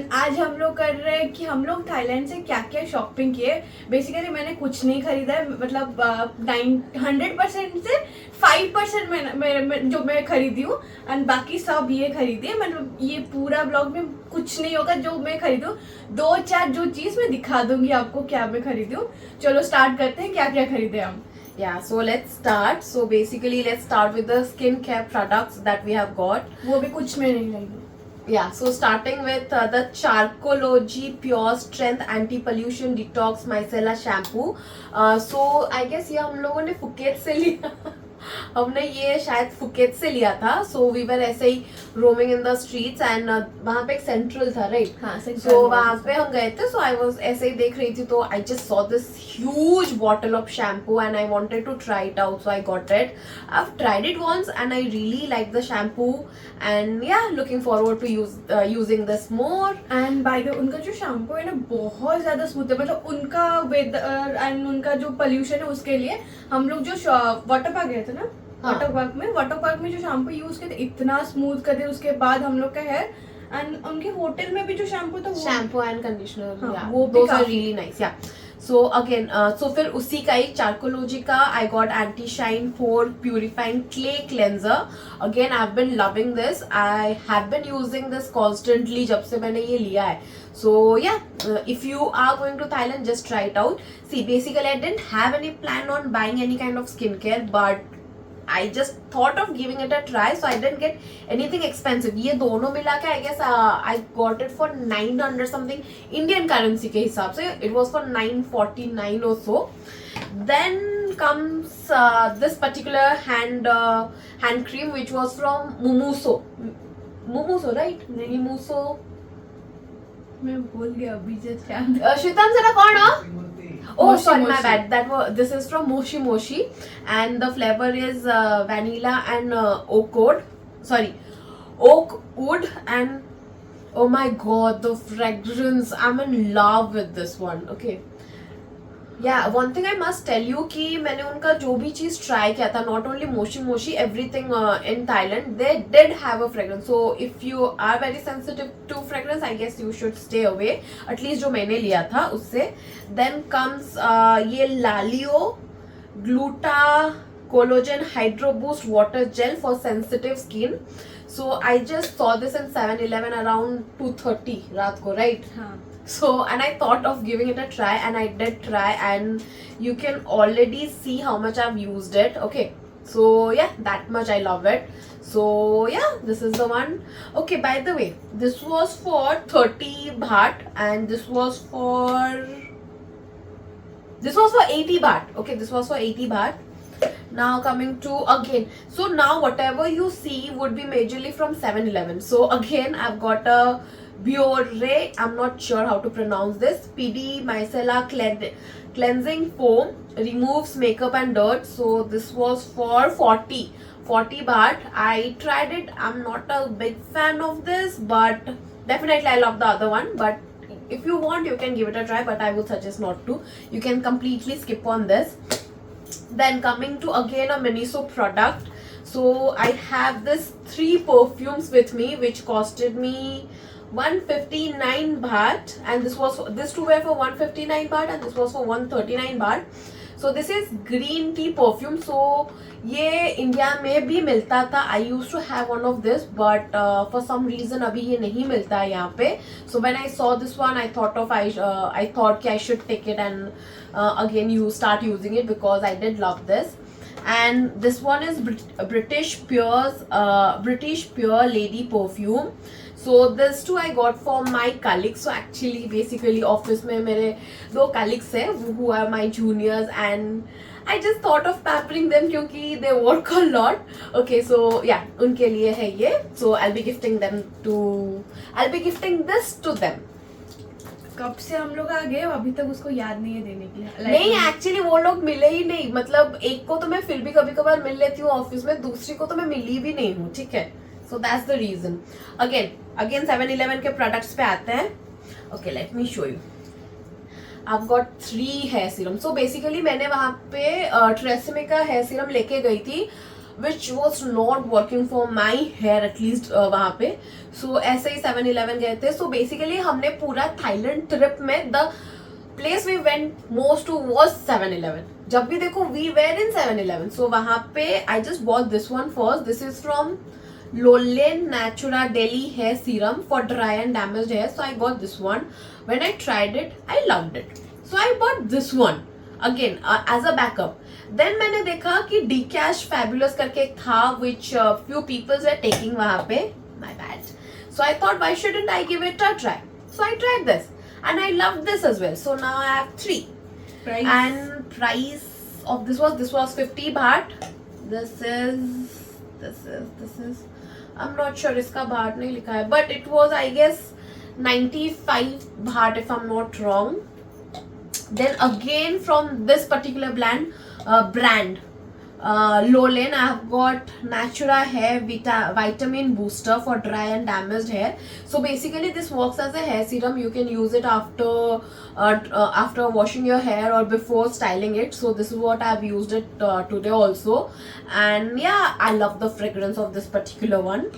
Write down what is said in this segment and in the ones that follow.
And आज हम लोग कर रहे हैं कि हम लोग थाईलैंड से क्या क्या शॉपिंग किए। बेसिकली मैंने कुछ नहीं खरीदा है, मतलब 100% से 5% जो मैं खरीदी हूँ एंड बाकी सब ये खरीदी है। मतलब ये पूरा ब्लॉग में कुछ नहीं होगा जो मैं खरीदी हूँ, 2-4 जो चीज़ मैं दिखा दूंगी आपको क्या मैं खरीदी हूँ। चलो स्टार्ट करते हैं क्या क्या खरीदे हम। Yeah, so let's start. So basically, let's start with the skincare products that we have got. वो भी कुछ में नहीं लाई। Yeah, so starting with the Charcoalogy Pure Strength Anti-Pollution Detox Micellar Shampoo. So I guess ये हम लोगों ने Phuket से लिया हमने ये शायद फुकेट से लिया था. सो वी वर ऐसे ही roaming in the streets and वहाँ पे एक सेंट्रल था, राइट? हाँ, सो वहाँ पे हम गए थे. सो आई वाज ऐसे ही देख रही थी तो I just saw this huge bottle of shampoo and I wanted to try it out. So I got it. I have tried it once and I really like the shampoo and yeah looking forward to using this more. And by the उनका जो shampoo है ना बहुत ज्यादा smooth है। मतलब उनका weather and उनका जो पोल्यूशन है उसके लिए हम लोग जो वाटर पार्क गए थे ना, वाटर पार्क में जो शैम्पू यूज किए थे इतना स्मूथ कर दिया उसके बाद हम लोग का हेयर। एंड उनके होटल में भी जो शैम्पू था शैम्पू एंड कंडीशनर, हाँ, वो भी रियली नाइस. या सो अगेन सो फिर उसी का ही चार्कोलॉजी का I got anti shine pore purifying clay cleanser. Again I have been loving this. I have been using this constantly जब से मैंने ये लिया है. So yeah, if you are going to Thailand, just try it out. See, basically I didn't have any plan on buying any kind of skincare, but I just thought of giving it a try, so I didn't get anything expensive. ये दोनों मिला के I guess I got it for 900 something Indian currency के हिसाब से. It was for 949 or so. Then comes this particular hand cream which was from Mumuso. Mumuso, right? Mumuso. मैं भूल गया अभी जस्ट Shritam Sena कौन हो? Oh, Moshi sorry, my Moshi. bad. This is from Moshi Moshi, and the flavor is vanilla and oak wood, and oh my god, the fragrance! I'm in love with this one. Okay. Yeah, one thing I must tell you कि मैंने उनका जो भी चीज़ try किया था, not only Moshi Moshi, everything in Thailand, they did have a fragrance. So if you are very sensitive to fragrance, I guess you should stay away. At least जो मैंने लिया था उससे. Then comes ये Lalio Gluta Collagen Hydro Boost Water Gel for sensitive skin. So I just saw this in 7-Eleven around 2:30 रात को, right? हाँ. So and I thought of giving it a try and I did try and you can already see how much I've used it. Okay, so yeah, that much I love it. So yeah, this is the one. Okay, by the way, this was for 30 baht and this was for 80 baht. Okay, this was for 80 baht. Now coming to again, so now whatever you see would be majorly from 7-Eleven. So again I've got a Biore, I'm not sure how to pronounce this, PD Micellar cleansing foam, removes makeup and dirt. So this was for 40 baht. I tried it. I'm not a big fan of this, but definitely I love the other one. But if you want, you can give it a try, but I would suggest not to. You can completely skip on this. Then coming to again a Miniso product. So I have this 3 perfumes with me which costed me 159 baht, and this two were for 159 baht and this was for 139 baht. So this is green tea perfume. So ये India में भी मिलता था. I used to have one of this, but for some reason अभी ये नहीं मिलता है यहाँ पे. So when I saw this one, I thought कि I should take it and again you start using it because I did love this. And this one is British Pure Lady perfume. So this two I got for my colleagues. So actually basically office में मेरे 2 colleagues हैं who are my juniors and I just thought of pampering them क्योंकि they work a lot. Okay, so yeah, उनके लिए है ये. So I'll be gifting this to them. कब से हम लोग आ गए अभी तक उसको याद नहीं है देने के लिए. नहीं, एक्चुअली वो लोग मिले ही नहीं. मतलब एक को तो मैं फिर भी कभी कभार मिल लेती हूँ ऑफिस में, दूसरी को तो मैं मिली भी नहीं हूँ. ठीक है, so that's the reason. Again 7-Eleven के प्रोडक्ट्स पे आते हैं. Okay, let me show you. I've got 3 hair serum. So basically मैंने वहाँ पे ट्रेसेमे का हेयर सीरम लेके गई थी. which was not working for my hair at least वहाँ पे. So ऐसे ही 7-Eleven गए थे. So basically हमने पूरा थाईलैंड ट्रिप में the place we went most to was 7-Eleven. जब भी देखो we were in 7-Eleven. So वहाँ पे I just bought this one first. This is from Lolaine Natura Delhi Hair Serum for dry and damaged hair. So I got this one. When I tried it, I loved it. So I bought this one again as a backup. Then मैंने देखा कि Dcash Fabulous करके एक था which few people were taking वहाँ पे. My bad. So I thought why shouldn't I give it a try? So I tried this and I loved this as well. So now I have 3. Price? And price of this was 50 baht. This is I'm not sure इसका बात नहीं लिखा है, but it was I guess 95 baht if I'm not wrong. Then again from this particular brand Lolaine, I have got Natura Hair Vitamin Booster for dry and damaged hair. So basically this works as a hair serum. You can use it after washing your hair or before styling it. So this is what I have used it today also. And yeah, I love the fragrance of this particular one.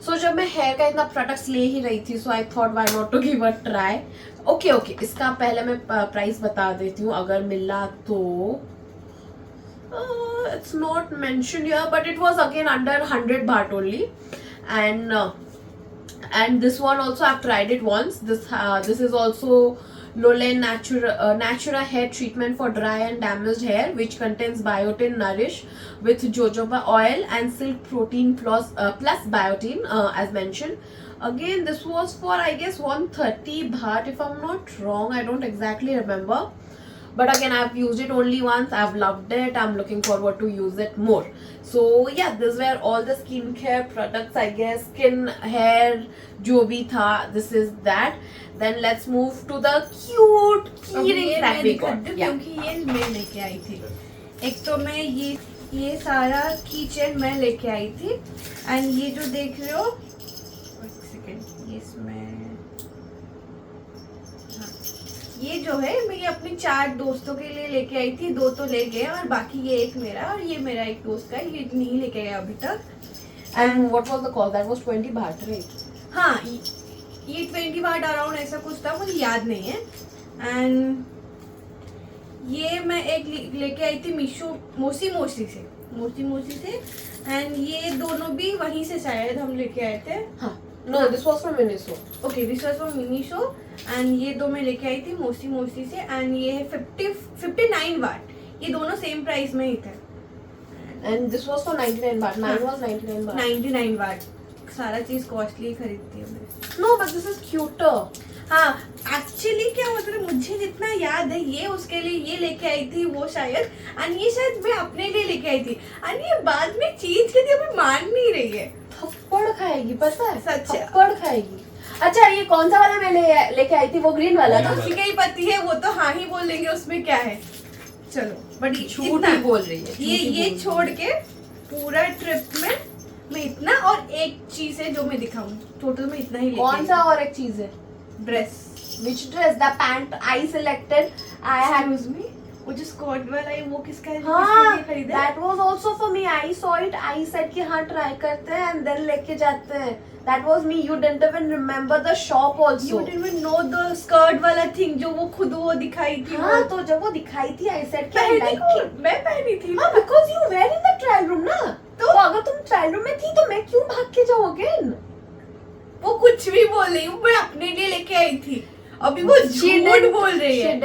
So जब मैं hair का इतना products ले ही रही थी, so I thought why not to give a try. Okay, इसका पहले मैं price बता देती हूँ अगर मिला तो. It's not mentioned here, but it was again under 100 baht only. And this one also I've tried it once. This is also Lolaine Natura Hair Treatment for dry and damaged hair, which contains biotin nourish with jojoba oil and silk protein plus biotin as mentioned. Again, this was for I guess 130 baht if I'm not wrong. I don't exactly remember. But again, I've used it only once. I've loved it. I'm looking forward to use it more. So yeah, these were all the skincare products, I guess. Skin, hair, जो भी था. This is that. Then let's move to the cute earrings that we got. क्योंकि ये मैं लेके आई थी. एक तो मैं ये सारा की चेन मैं लेके आई थी. एंड ये जो देख रहे हो, एक सेकेंड, ये इसमें ये जो है मैं ये अपनी 4 दोस्तों के लिए लेके आई थी. 2 तो ले गए और बाकी ये एक मेरा और ये मेरा एक दोस्त का. ये नहीं लेके गया अभी तक. And what was the cost? That was 20 baht, right? हाँ, ये 20 baht अराउंड ऐसा कुछ था, मुझे याद नहीं है. एंड ये मैं एक लेके आई थी मीशो मोसी से. एंड ये दोनों भी वहीं से शायद हम लेके आए थे. हाँ. No, this was from Miniso. Okay, this was from Miniso. And ये 2 मैं लेके आई थी मोसी से. एंड ये है 59 baht. ये दोनों सेम प्राइस में ही थे. And this was for 99 baht. Mine was 99 baht. 99 baht. सारा चीज कॉस्टली खरीदती है मैं. No, but this is cuter. हाँ, एक्चुअली क्या होता है, मुझे जितना याद है ये उसके लिए ये लेके आई थी वो शायद. एंड ये शायद मैं अपने लिए लेके आई थी. एंड ये बाद में चीज के लिए अभी मान नहीं रही है. थप्पड़ खाएगी, पता है? सच. थप्पड़ खाएगी. अच्छा, ये कौन सा वाला मैं लेके आई थी? वो ग्रीन वाला ना? उसी का ही पति है वो, तो हाँ ही बोल लेंगे, उसमें क्या है. चलो, बट झूठ ही बोल रही है. ये छोड़ के पूरा ट्रिप में मैं इतना और एक चीज है जो मैं दिखाऊं. टोटल में इतना ही. कौन सा और एक चीज है? Dress. Which dress? The pant I selected. I had. Excuse me? वो जो स्कर्ट वाला है वो किसका है? हाँ, किसके लिए खरीदा? that was also for me. I saw it. I said कि हाँ try करते हैं and then लेके जाते हैं. That was me. You didn't even remember the shop also. You didn't even know the skirt वाला thing जो वो खुद वो दिखाई थी. हाँ, तो जब वो दिखाई थी I said कि I पहनी like को it. मैं पहनी थी. हाँ, because you were in the trial room ना. तो अगर तुम trial room में थी तो मैं क्यों भाग के जाऊँ again? वो कुछ भी बोल रही हूँ, मैं अपने लिए लेके आई थी. अभी वो झूठ बोल रही है.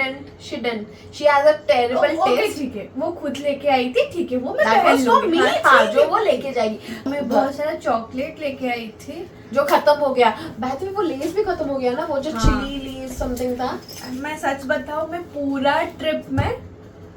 She didn't. She has a terrible taste. ठीक है, वो खुद लेके आई थी. ठीक है, वो मैं That was पहन for लूंगी. me. हाँ, जो वो लेके जाएगी. मैं बहुत सारा चॉकलेट लेके आई थी जो खत्म हो गया. बात में वो लेस भी खत्म हो गया ना, वो जो चिली लेस समथिंग था. मैं सच बताऊं, मैं पूरा ट्रिप में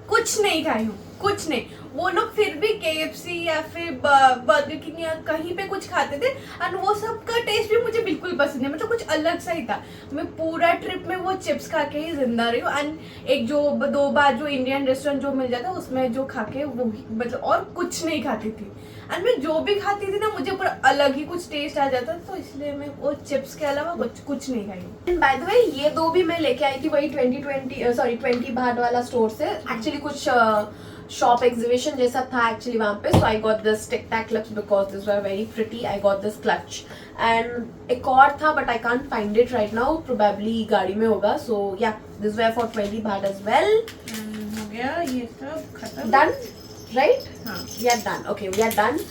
कुछ नहीं खाई हूँ, कुछ नहीं. वो लोग फिर भी KFC या फिर बर्गर किंग या कहीं पे कुछ खाते थे. और वो सब का टेस्ट भी मुझे बिल्कुल पसंद है. मतलब कुछ अलग सा ही था. मैं पूरा ट्रिप में वो चिप्स खा के ही जिंदा रही हूँ. एंड एक जो 2 बार जो इंडियन रेस्टोरेंट जो मिल जाता उसमें जो खा के वो मतलब और कुछ नहीं खाती थी. एंड मैं जो भी खाती थी ना मुझे पूरा अलग ही कुछ टेस्ट आ जाता. तो इसलिए मैं वो चिप्स के अलावा कुछ नहीं खाई. बाय द वे ये 2 भी मैं लेके आई थी वही 20 बाht वाला स्टोर से. एक्चुअली कुछ शॉप एग्जीबिशन जैसा था एक्चुअली वहां पे. So I got this tic tac clips because this were very pretty. I got this clutch and एक और था but I can't find it right now. Probably गाड़ी में होगा. So yeah this were for 20 baht as well. हो गया ये सब खत्म. Done, right? हाँ. We are done. Okay, we are done.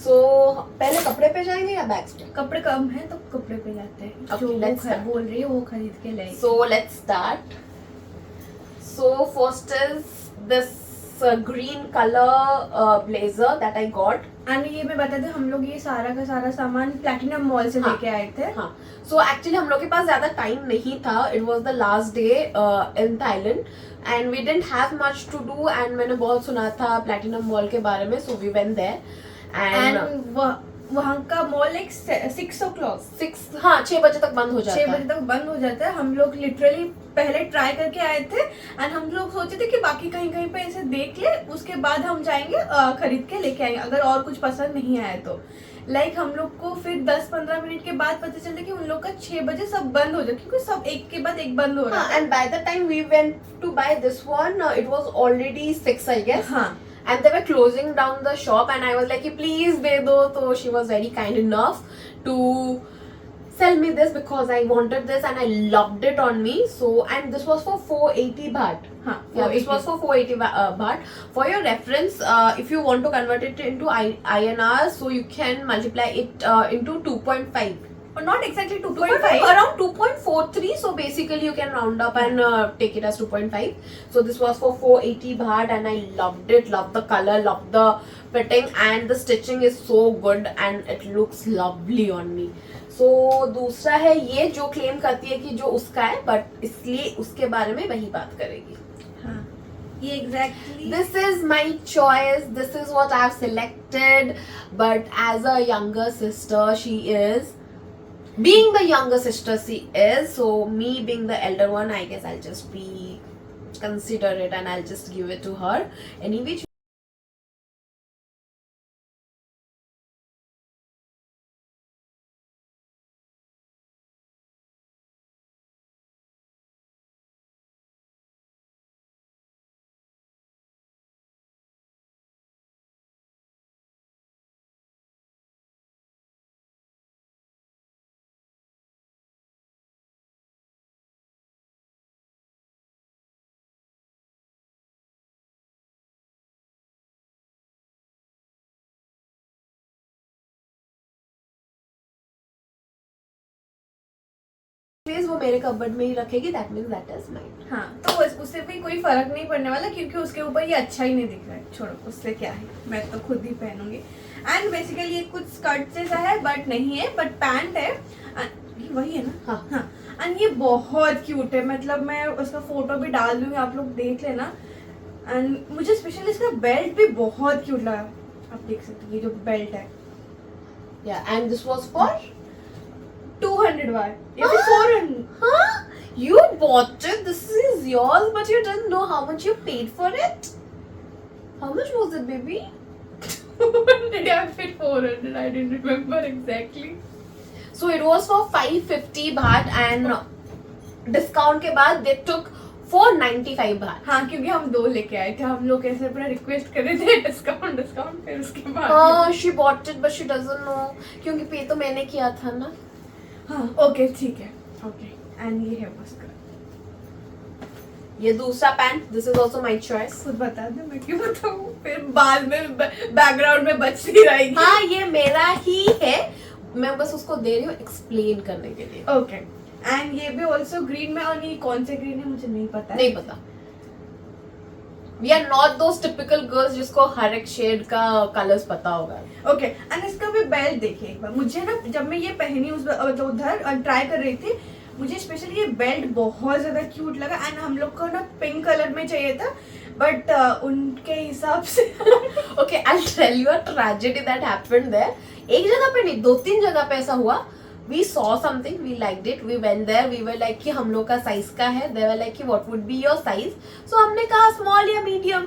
So पहले कपड़े पे जाएंगे या बैग्स पे? कपड़े कम है तो कपड़े पे जाते हैं. Okay, जो वो let's start. बोल रही है वो खरीद के लाएगी. So let's start. So first is this green color blazer that I got. And ये मैं बता दूं हम लोग ये सारा का सारा सामान प्लैटिनम मॉल से हाँ. लेके आए थे. हाँ. So actually हम लोग के पास ज्यादा टाइम नहीं था. It was the last day in Thailand and we didn't have much to do and मैंने बहुत सुना था प्लैटिनम मॉल के बारे में. So we went there and वहाँ का मॉल एक 6 o'clock 6 बजे तक बंद हो जाता 6 है. बजे तक बंद हो जाता है. हम लोग लिटरली पहले ट्राई करके आए थे एंड हम लोग सोचे थे कि बाकी कहीं कहीं पे ऐसे देख ले उसके बाद हम जाएंगे खरीद के लेके आएंगे अगर और कुछ पसंद नहीं आया तो. लाइक हम लोग को फिर 10-15 मिनट के बाद पता चलता कि उन लोग का 6 बजे सब बंद हो जाता क्योंकि सब एक के बाद एक बंद हो रहा है. And by the time we went to buy this one, it was already 6 I guess. हाँ. And they were closing down the shop and I was like please दे दो. तो she was very kind enough to sell me this because I wanted this and I loved it on me. So and this was for 480 baht. हाँ. Yeah, this was for 480 baht. For your reference, if you want to convert it into INR, so you can multiply it into 2.5. Not exactly 2.5, 2.5. around 2.43. So basically you can round up and take it as 2.5. So this was for 480 baht and I loved it. Loved the color, loved the fitting and the stitching is so good and it looks lovely on me. So दूसरा है ये जो claim करती है कि जो उसका है बट इसलिए उसके बारे में वही बात करेगी. हाँ. ये exactly. This is my choice. This is what I've selected. But as a younger sister, she is. Being the younger sister she is, so me being the elder one, I guess I'll just be considerate and I'll just give it to her. Anyway, वो मेरे cupboard में ही रखेगी. That means that is mine. हाँ. तो उससे भी कोई फर्क नहीं पड़ने वाला क्योंकि उसके ऊपर ये अच्छा ही नहीं दिख रहा है. छोड़ो उससे क्या है मैं तो खुद ही पहनूंगी. एंड बेसिकली ये कुछ स्कर्ट जैसा है बट नहीं है बट पैंट है. ये वही है ना. हाँ. हाँ. एंड ये बहुत क्यूट है. मतलब मैं उसका फोटो भी डाल दूंगी आप लोग देख लेना. एंड मुझे स्पेशली इसका बेल्ट भी बहुत क्यूट लगा. आप देख सकते हो ये जो बेल्ट है. Yeah, and this was for 200 baht. ये भी 400. huh? You bought it. This is yours, but you didn't know how much you paid for it. How much was it, baby? 200 या फिर 400. I didn't remember exactly. So it was for 550 baht and discount के बाद they took 495 baht. हाँ क्योंकि हम 2 लेके आए थे. हम लोग ऐसे पूरा रिक्वेस्ट कर रहे थे डिस्काउंट फिर उसके बाद. हाँ, she bought it but she doesn't know क्योंकि पे तो मैंने किया था ना. हाँ ओके ठीक है. ओके एंड ये है उसका. ये दूसरा pant. This is also my choice. खुद बता दे मैं क्यों बताऊँ फिर बाद में बैकग्राउंड में बचती रहेगी. हाँ ये मेरा ही है. मैं बस उसको दे रही हूँ एक्सप्लेन करने के लिए. ओके. एंड ये भी ऑल्सो ग्रीन में. और ये कौन से ग्रीन है मुझे नहीं पता. नहीं पता. We are not those typical girls जिसको हर एक शेड का कलर्स पता होगा. ओके. एंड इसका भी बेल्ट देखिए एक बार. मुझे ना जब मैं ये पहनी उधर ट्राई कर रही थी मुझे स्पेशली ये बेल्ट बहुत ज्यादा क्यूट लगा. एंड हम लोग को ना पिंक कलर में चाहिए था बट उनके हिसाब से okay I tell you a tragedy that happened there. एक जगह पे नहीं 2-3 जगह पे ऐसा हुआ. We saw something, we liked it, we went there, we were like कि हम लोग का साइज का है. They were like कि what would be your size? So हमने कहा small या medium.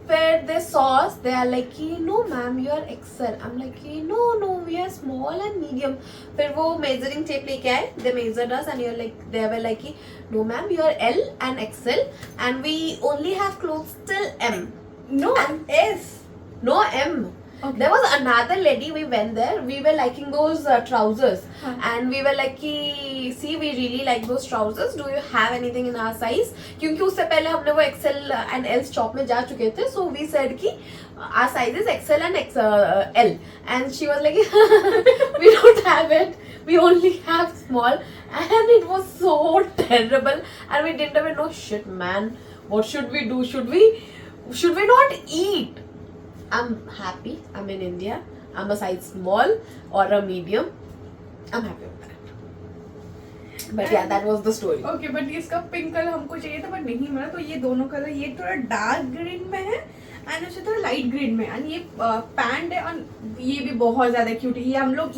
फिर they saw us, they are like कि no ma'am you are XL. I'm like कि no we are small and medium. फिर वो measuring tape लेके आए. They measured us and they were like कि no ma'am you are L and XL and we only have clothes till M. No, S. No, M. Okay. There was another lady, we went there, we were liking those trousers. हाँ. And we were like कि see we really like those trousers, do you have anything in our size? क्योंकि उससे पहले हमने वो XL and L shop में जा चुके थे, so we said कि our size is XL and L, and she was like we don't have it, we only have small, and it was so terrible and we didn't even know, shit man, what should we do, should we not eat? I'm happy I'm in India, I'm a size small or a medium, I'm happy with that. But yeah, that was the story. Okay but इसका pink colour हमको चाहिए था but नहीं मिला, तो ये दोनों colour, ये थोड़ा डार्क ग्रीन में है एंड उससे थोड़ा लाइट ग्रीन में, एंड ये पैंट है और ये भी बहुत ज्यादा क्यूट है।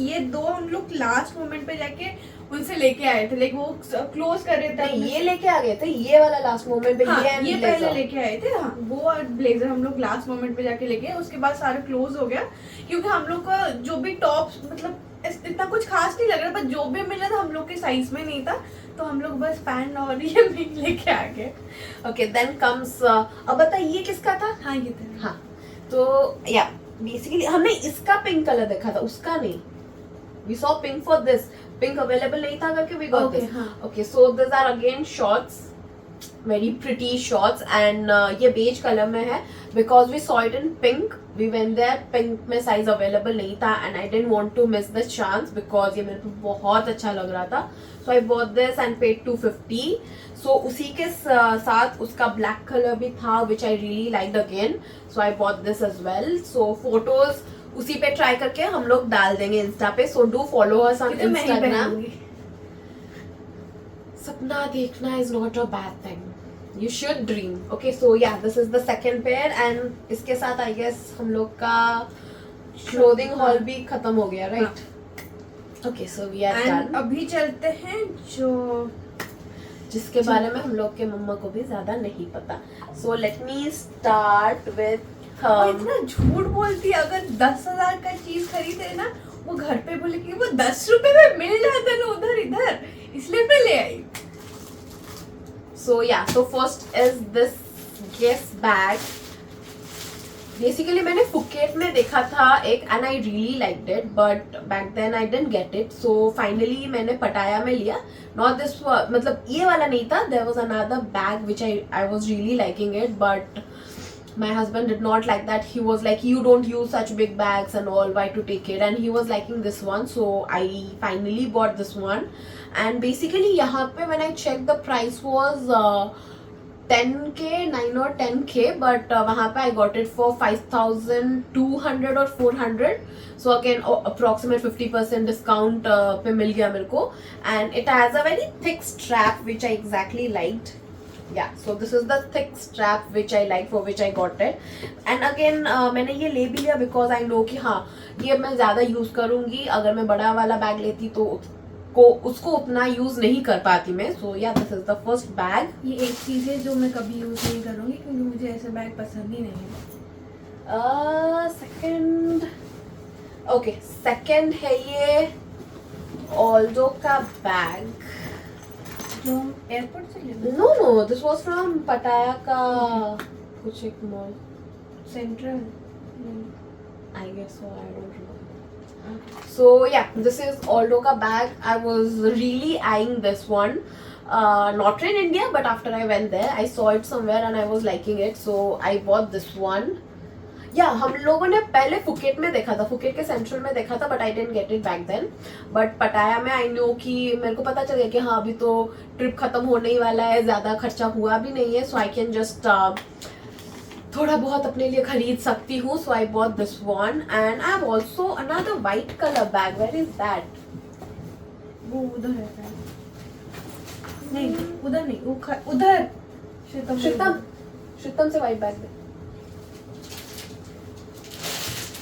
ये दो हम लोग लास्ट मोमेंट पे जाके उनसे लेके आए थे, लाइक वो क्लोज कर रहे थे। नहीं, ये लेके आ गए थे, ये वाला लास्ट मोमेंट पे। हाँ, ये पहले लेके आए थे। हाँ, वो और ब्लेजर हम लोग लास्ट मोमेंट पे जाके लेके आए, उसके बाद सारे क्लोज हो गया क्योंकि हम लोग का जो भी टॉप्स मतलब इतना कुछ खास नहीं लग रहा, पर जो भी मिला था हम लोग के साइज में नहीं था, तो हम लोग बस पैंट और ये भी लेके आ गए। ओके देन कम्स, अब बता ये किसका था? हाँ ये था। हाँ, तो या बेसिकली हमने इसका पिंक कलर देखा था, उसका नहीं। We saw pink for this, pink available नहीं था करके we got this. Okay so this are again shorts, very pretty shorts, and ये बेज कलर में है because we saw it in pink, we went there, pink में size available नहीं था and I didn't want to miss the chance because ये मेरे को बहुत अच्छा लग रहा था, so I bought this and paid 250। So उसी के साथ उसका ब्लैक कलर भी था which I really liked again, so I bought this as well. So photos उसी पे ट्राई करके हम लोग डाल देंगे इंस्टा पे, so do follow us on Instagram. सपना देखना is not a bad thing, you should dream. Okay, so yeah, this is the second pair and इसके साथ I guess हम लोग का clothing haul भी खत्म हो गया, right? Okay, so we are done. अभी चलते हैं जो जिसके बारे में हम लोग के मम्मा को भी ज्यादा नहीं पता। So let me start with इतना झूठ बोलती है, अगर 10,000 का चीज खरीदे ना, वो घर पे बोले कि वो 10 रुपए में मिल जाता ना उधर इधर, इसलिए मैं ले आई। So yeah, so first is this Guess bag. Basically मैंने फुकेट में देखा था एक and I really liked it, but back then I didn't get it, so finally मैंने पटाया में लिया। नॉट दिस, मतलब ये वाला नहीं था, there was another bag which I was really liking it, but my husband did not like that. He was like, you don't use such big bags and all, why to take it, and he was liking this one, so I finally bought this one. And basically यहाँ पे when I checked the price was 10k, 9 or 10k, but वहाँ पे I got it for 5,200 or 400, so again approximate 50% discount पे मिल गया मेरे को, and it has a very thick strap which I exactly liked. Yeah, so this is the thick strap which I like, for which I got it. And again मैंने ये ले भी लिया because I know कि हाँ ये मैं ज़्यादा यूज़ करूँगी, अगर मैं बड़ा वाला बैग लेती तो उसको उतना यूज़ नहीं कर पाती मैं। So yeah, this is the first bag. ये एक चीज है जो मैं कभी यूज नहीं करूँगी क्योंकि मुझे ऐसे बैग पसंद ही नहीं है। Second, okay, second है ये ऑल्डो का बैग। जो एयरपोर्ट से ले No, this was from पटाया का कुछ एक mall, central, I guess so, I don't know. So yeah, this is Aldo का bag. I was really eyeing this one, not in India, but after I went there, I saw it somewhere and I was liking it, so I bought this one. या हम लोगों ने पहले Phuket में देखा था, Phuket के central में देखा था, but I didn't get it back then, but Pattaya में आई नो कि मेरे को पता चल गया कि हाँ अभी तो ट्रिप खत्म होने ही वाला है, ज़्यादा खर्चा हुआ भी नहीं है, सो आई कैन जस्ट थोड़ा बहुत अपने लिए खरीद सकती हूँ, so I bought this one. And I have also another white colour bag, where is that? वो उधर है, नहीं उधर नहीं, वो उधर श्रीतम से वाइट बैग दे।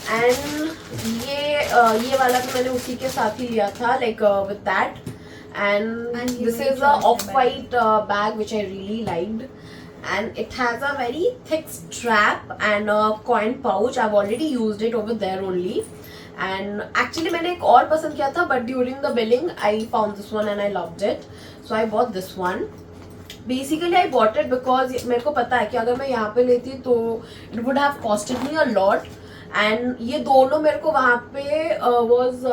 एंड ये वाला तो मैंने उसी के साथ ही लिया था, like with that, and this is a of white bag which I really liked, and it has a very thick strap and a coin pouch. I've already used it over there only, and actually मैंने एक और पसंद किया था, but during the billing I found this one and I loved it, so I bought this one. Basically I bought it because मेरे को पता है कि अगर मैं यहाँ पे लेती तो it would have costed me a lot, and ये दोनों मेरे को वहाँ पे was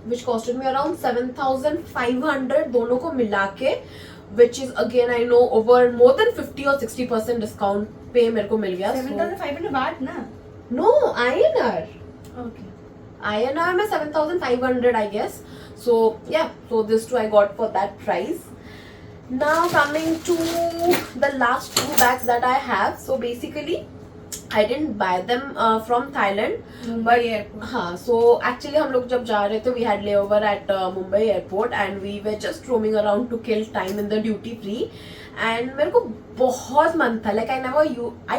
which costed me around 7,500 दोनों को मिला के, which is again I know over more than 50 और 60% डिस्काउंट पे मेरे को मिल गया. 7,500 बात ना. No INR. Okay. INR में 7,500 I guess. So yeah, so this two I got for that price. Now coming to the last two bags that I have. So basically I didn't buy them from Thailand. Mumbai airport. हाँ, so actually हम लोग जब जा रहे थे we had layover at Mumbai airport and we were just roaming around to kill time in the duty free. And मेरे को बहुत मन था, like I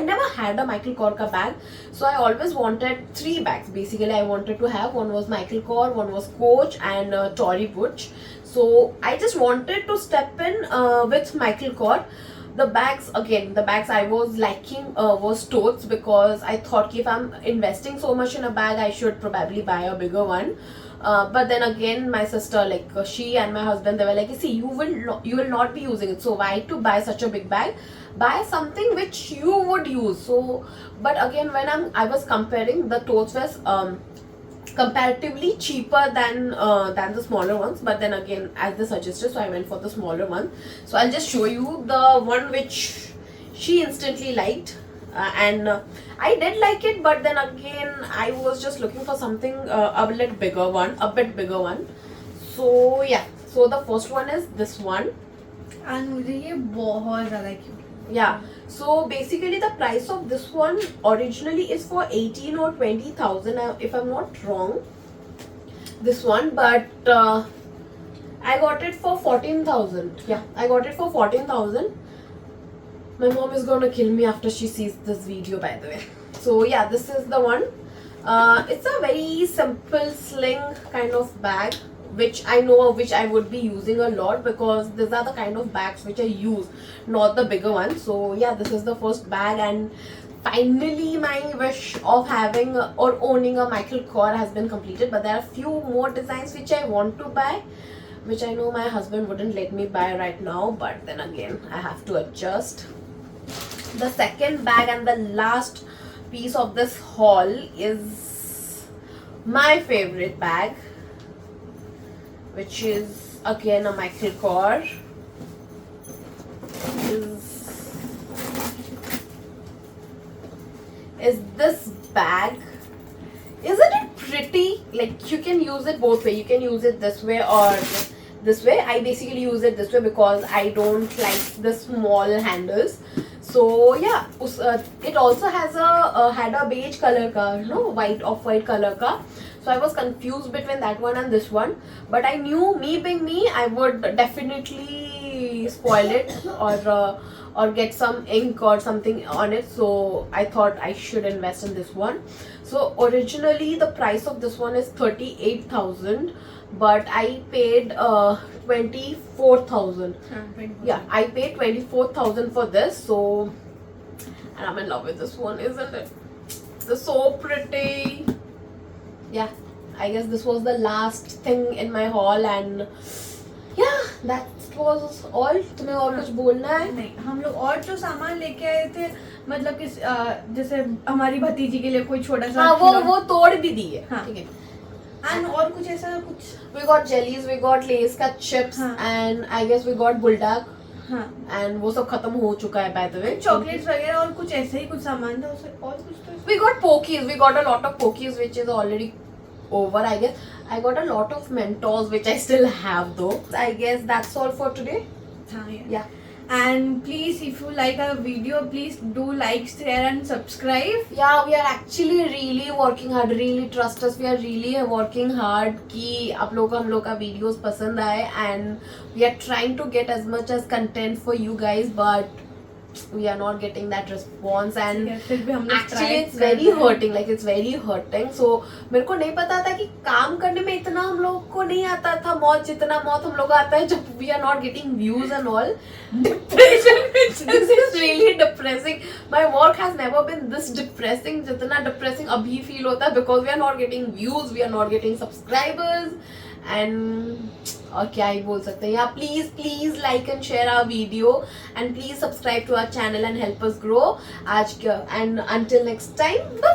never had a Michael Kors का bag, so I always wanted 3 bags. Basically I wanted to have, one was Michael Kors, one was Coach and Tory Burch. So I just wanted to step in with Michael Kors. The bags I was liking was totes, because I thought if I'm investing so much in a bag, I should probably buy a bigger one. But then again, my sister, like she and my husband, they were like, see, you will not be using it, so why to buy such a big bag? Buy something which you would use. So, but again, when I was comparing, the totes was comparatively cheaper than the smaller ones, but then again, as they suggested, so I went for the smaller one. So I'll just show you the one which she instantly liked, and I did like it, but then again I was just looking for something a bit bigger one. So yeah, so the first one is this one. And मुझे ये बहुत ज़्यादा cute. Yeah, so basically the price of this one originally is for 18 or 20,000 if I'm not wrong, this one, but I got it for 14,000. Yeah, I got it for 14,000. My mom is gonna kill me after she sees this video, by the way. So yeah, this is the one. It's a very simple sling kind of bag, which I know which I would be using a lot, because these are the kind of bags which I use, not the bigger ones. So yeah, this is the first bag, and finally my wish of having or owning a Michael Kors has been completed. But there are few more designs which I want to buy, which I know my husband wouldn't let me buy right now, but then again I have to adjust. The second bag and the last piece of this haul is my favorite bag, which is again a Michael Kors. Is this bag? Isn't it pretty? Like, you can use it both way. You can use it this way or this way. I basically use it this way because I don't like the small handles. So yeah, it also has had a beige color ka, white off-white color ka. So I was confused between that one and this one, but I knew, me being me, I would definitely spoil it or get some ink or something on it. So I thought I should invest in this one. So originally the price of this one is 38,000, but I paid 24,000. Yeah, I paid 24,000 for this. So, and I'm in love with this one, isn't it? It's so pretty. Yeah, I guess this was the last thing in my haul, and yeah, that was all. तुम्हें और कुछ बोलना है? नहीं, हम लोग और जो सामान लेके आए थे, मतलब कि जैसे हमारी भतीजी के लिए कोई छोटा सा, हाँ, वो तोड़ भी दी है, ठीक है. And और कुछ ऐसा कुछ, we got jellies, we got Lay's का chips, and I guess we got bulldog. हाँ, and वो सब खत्म हो चुका है, by the way. चॉकलेट्स वगैरह और कुछ ऐसे ही कुछ सामान था, और कुछ तो we got pokies, we got a lot of pokies which is already over, I guess. I got a lot of Mentos which I still have though. I guess that's all for today. हाँ, yeah. And please, if you like our video, please do like, share and subscribe. Yeah, we are actually really working hard. Really trust us. We are really working hard कि आप लोग को हम लोग का videos पसंद आए, and we are trying to get as much as content for you guys, but we are not getting that response, and actually it's very hurting. Like, it's very hurting. So मेरे को नहीं पता था कि काम करने में इतना हम लोग को नहीं आता था मौत जितना मौत हम लोग आता है जब we are not getting views and all. Depression. This is really depressing. My work has never been this depressing. जितना depressing अभी feel होता है because we are not getting views, we are not getting subscribers, and और क्या ही बोल सकते हैं या please like and share our video and please subscribe to our channel and help us grow आज एंड अंटिल नेक्स्ट टाइम